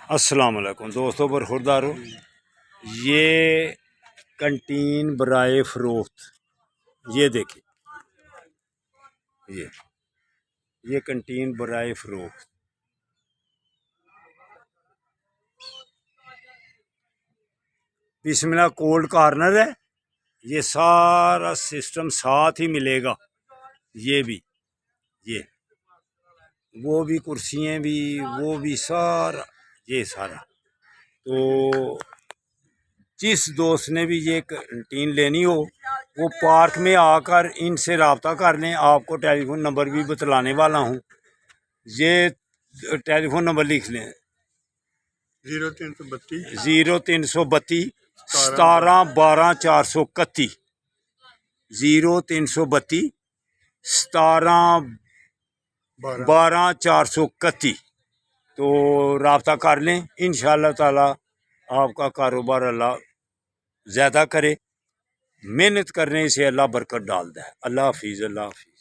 السلام علیکم دوستوں، برخوردارو، یہ کنٹین برائے فروخت، یہ دیکھیں، یہ کنٹین برائے فروخت، بسم اللہ کولڈ کارنر ہے۔ یہ سارا سسٹم ساتھ ہی ملے گا، یہ بھی، یہ وہ بھی کرسیاں بھی، وہ بھی سارا، یہ سارا۔ تو جس دوست نے بھی یہ کنٹین لینی ہو وہ پارک میں آ کر ان سے رابطہ کر لیں۔ آپ کو ٹیلی فون نمبر بھی بتلانے والا ہوں، یہ ٹیلی فون نمبر لکھ لیں: 0332 17 12 431، 0332 17 12 431۔ تو رابطہ کر لیں، انشاءاللہ تعالی آپ کا کاروبار اللہ زیادہ کرے۔ محنت کرنے سے اللہ برکت ڈالتا ہے۔ اللہ حافظ، اللہ حافظ۔